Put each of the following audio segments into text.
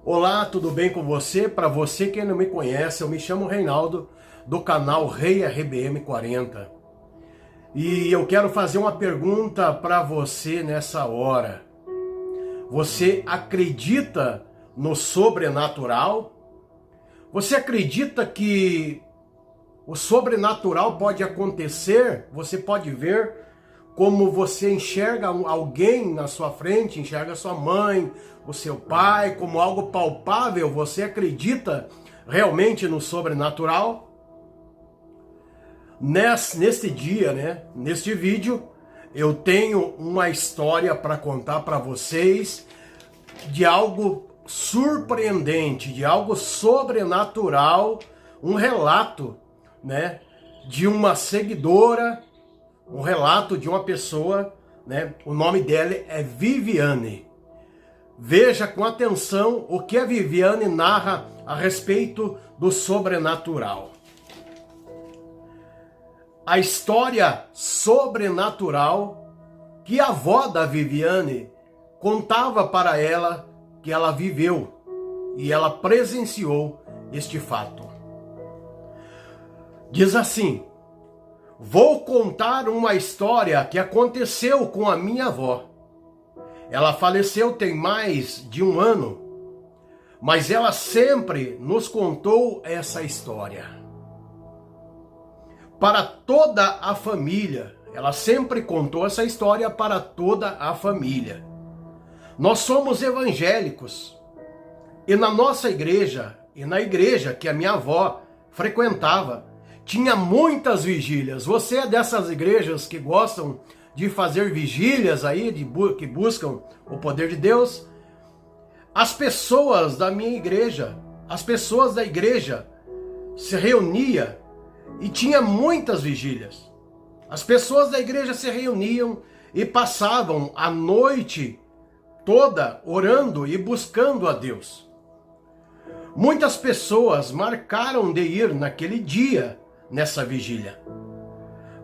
Olá, tudo bem com você? Para você que não me conhece, eu me chamo Reinaldo, do canal Rei RBM 40. E eu quero fazer uma pergunta para você nessa hora. Você acredita no sobrenatural? Você acredita que o sobrenatural pode acontecer? Você pode ver como você enxerga alguém na sua frente, enxerga sua mãe, o seu pai, como algo palpável. Você acredita realmente no sobrenatural? Neste dia, neste vídeo, eu tenho uma história para contar para vocês de algo surpreendente, de algo sobrenatural, um relato, de uma seguidora, um relato de uma pessoa, o nome dela é Viviane. Veja com atenção o que a Viviane narra a respeito do sobrenatural. A história sobrenatural que a avó da Viviane contava para ela, que ela viveu e ela presenciou este fato. Diz assim: vou contar uma história que aconteceu com a minha avó. Ela faleceu tem mais de um ano, mas ela sempre nos contou essa história. Para toda a família, ela sempre contou essa história para toda a família. Nós somos evangélicos, e na nossa igreja, e na igreja que a minha avó frequentava, tinha muitas vigílias. Você é dessas igrejas que gostam de fazer vigílias aí, que buscam o poder de Deus? As pessoas da minha igreja, as pessoas da igreja se reuniam e tinha muitas vigílias. As pessoas da igreja se reuniam e passavam a noite toda orando e buscando a Deus. Muitas pessoas marcaram de ir naquele dia, nessa vigília.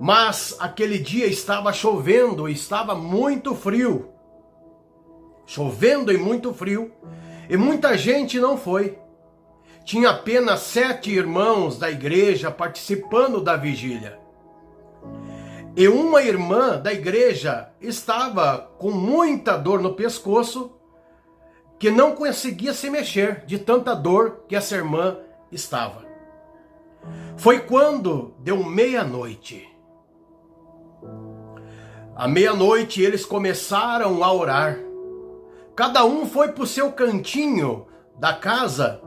Mas aquele dia estava chovendo, estava muito frio. Chovendo e muito frio, e muita gente não foi. Tinha apenas 7 irmãos da igreja participando da vigília. E uma irmã da igreja estava com muita dor no pescoço, que não conseguia se mexer de tanta dor que essa irmã estava. Foi quando deu meia-noite. À meia-noite eles começaram a orar. Cada um foi para o seu cantinho da casa,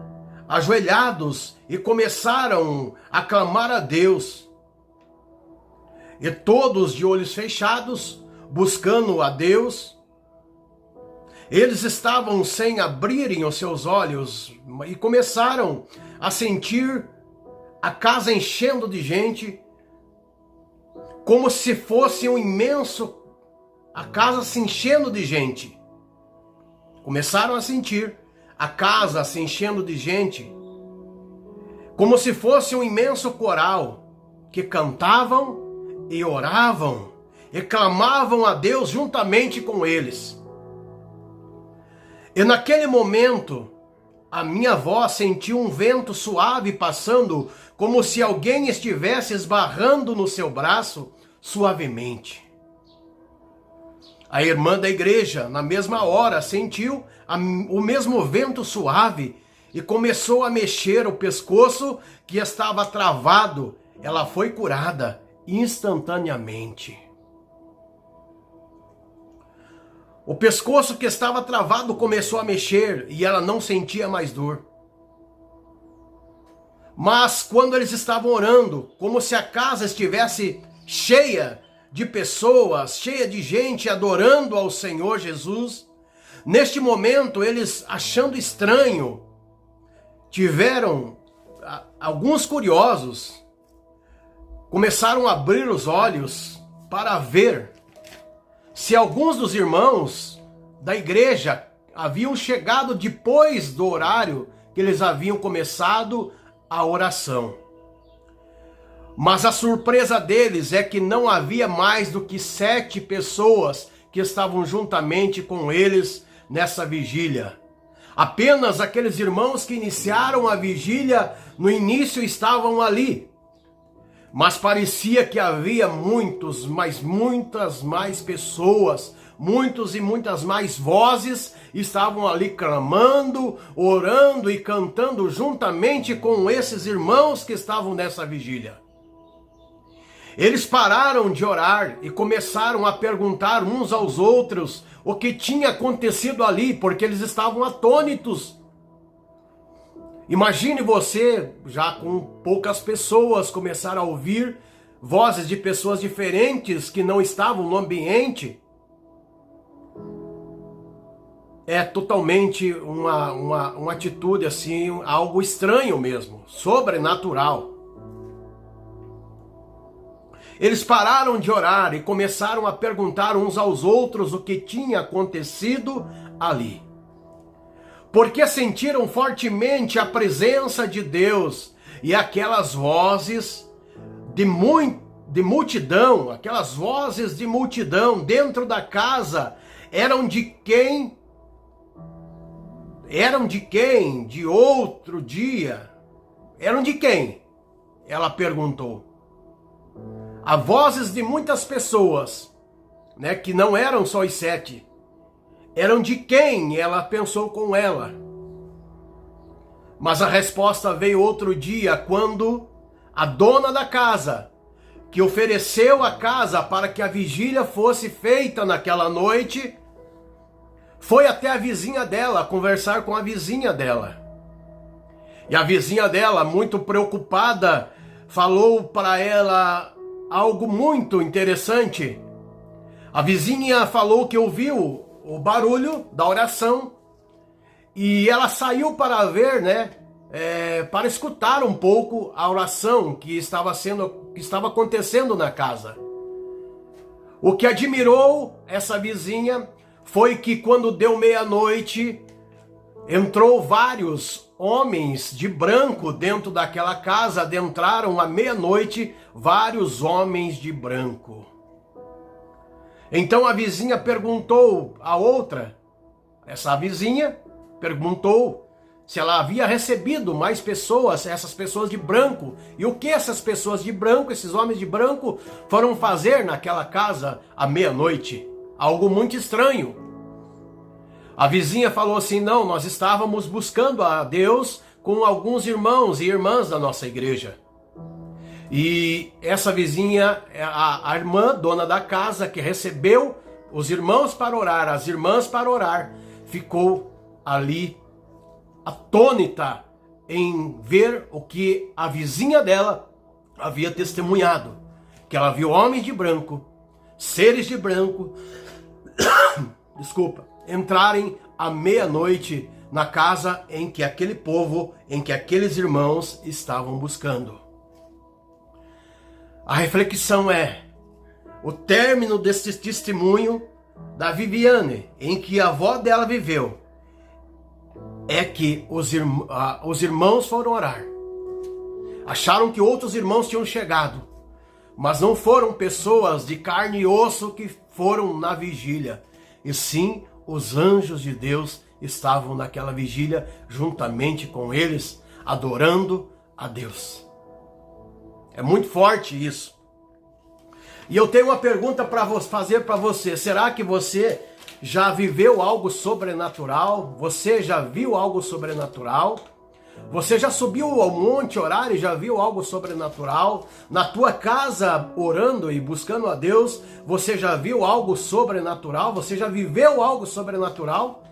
ajoelhados, e começaram a clamar a Deus. E todos de olhos fechados, buscando a Deus. Eles estavam sem abrirem os seus olhos e começaram a sentir a casa enchendo de gente, como se fosse a casa se enchendo de gente. Começaram a sentir a casa se enchendo de gente, como se fosse um imenso coral, que cantavam e oravam e clamavam a Deus juntamente com eles. E naquele momento, a minha avó sentiu um vento suave passando, como se alguém estivesse esbarrando no seu braço suavemente. A irmã da igreja, na mesma hora, sentiu o mesmo vento suave e começou a mexer o pescoço que estava travado. Ela foi curada instantaneamente. O pescoço que estava travado começou a mexer e ela não sentia mais dor. Mas quando eles estavam orando, como se a casa estivesse cheia de pessoas, cheia de gente adorando ao Senhor Jesus, neste momento eles, achando estranho, tiveram alguns curiosos, começaram a abrir os olhos para ver se alguns dos irmãos da igreja haviam chegado depois do horário que eles haviam começado a oração. Mas a surpresa deles é que não havia mais do que 7 pessoas que estavam juntamente com eles nessa vigília. Apenas aqueles irmãos que iniciaram a vigília no início estavam ali. Mas parecia que havia muitas mais pessoas, muitos e muitas mais vozes estavam ali clamando, orando e cantando juntamente com esses irmãos que estavam nessa vigília. Eles pararam de orar e começaram a perguntar uns aos outros o que tinha acontecido ali, porque eles estavam atônitos. Imagine você, já com poucas pessoas, começar a ouvir vozes de pessoas diferentes que não estavam no ambiente. É totalmente uma atitude assim, algo estranho mesmo, sobrenatural. Eles pararam de orar e começaram a perguntar uns aos outros o que tinha acontecido ali. Porque sentiram fortemente a presença de Deus e aquelas vozes de multidão, aquelas vozes de multidão dentro da casa eram de quem? Eram de quem? De outro dia. Eram de quem? Ela perguntou. Há vozes de muitas pessoas, né, que não eram só os 7. Eram de quem? Ela pensou com ela. Mas a resposta veio outro dia, quando a dona da casa, que ofereceu a casa para que a vigília fosse feita naquela noite, foi até a vizinha dela conversar com a vizinha dela. E a vizinha dela, muito preocupada, falou para ela algo muito interessante. A vizinha falou que ouviu o barulho da oração e ela saiu para ver, para escutar um pouco a oração que estava acontecendo na casa. O que admirou essa vizinha foi que quando deu meia-noite, entrou vários homens de branco dentro daquela casa, adentraram à meia-noite vários homens de branco. Então a vizinha perguntou a outra, essa vizinha perguntou se ela havia recebido mais pessoas, essas pessoas de branco, e o que essas pessoas de branco, esses homens de branco, foram fazer naquela casa à meia-noite. Algo muito estranho. A vizinha falou assim: não, nós estávamos buscando a Deus com alguns irmãos e irmãs da nossa igreja. E essa vizinha, a irmã, dona da casa, que recebeu os irmãos para orar, as irmãs para orar, ficou ali atônita em ver o que a vizinha dela havia testemunhado. Que ela viu homens de branco, seres de branco, entrarem à meia-noite na casa em que aquele povo, em que aqueles irmãos estavam buscando. A reflexão é o término desse testemunho da Viviane, em que a avó dela viveu, é que os irmãos foram orar. Acharam que outros irmãos tinham chegado, mas não foram pessoas de carne e osso que foram na vigília, e sim os anjos de Deus estavam naquela vigília juntamente com eles, adorando a Deus. É muito forte isso. E eu tenho uma pergunta para fazer para você. Será que você já viveu algo sobrenatural? Você já viu algo sobrenatural? Você já subiu ao monte orar e já viu algo sobrenatural? Na tua casa orando e buscando a Deus, você já viu algo sobrenatural? Você já viveu algo sobrenatural?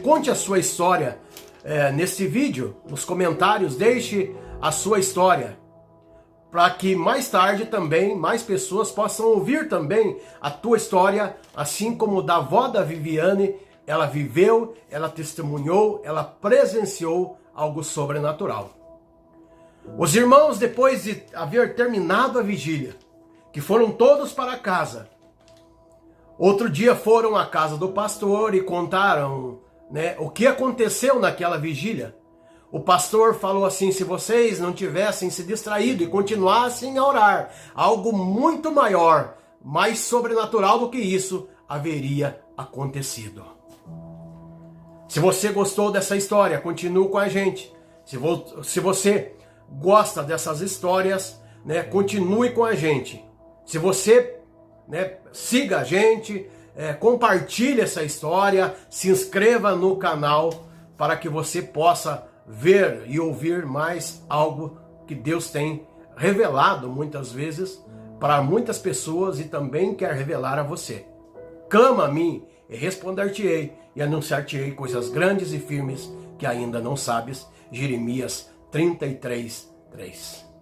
Conte a sua história nesse vídeo, nos comentários, deixe a sua história, para que mais tarde também mais pessoas possam ouvir também a tua história, assim como da avó da Viviane. Ela viveu, ela testemunhou, ela presenciou algo sobrenatural. Os irmãos, depois de haver terminado a vigília, que foram todos para casa, outro dia foram à casa do pastor e contaram, o que aconteceu naquela vigília. O pastor falou assim: se vocês não tivessem se distraído e continuassem a orar, algo muito maior, mais sobrenatural do que isso, haveria acontecido. Se você gostou dessa história, continue com a gente. Se você gosta dessas histórias, né, continue com a gente. Se você, né, siga a gente, compartilhe essa história, se inscreva no canal para que você possa ver e ouvir mais algo que Deus tem revelado muitas vezes para muitas pessoas e também quer revelar a você. Clama a mim e responder-te-ei e anunciar-te-ei coisas grandes e firmes que ainda não sabes. Jeremias 33:3.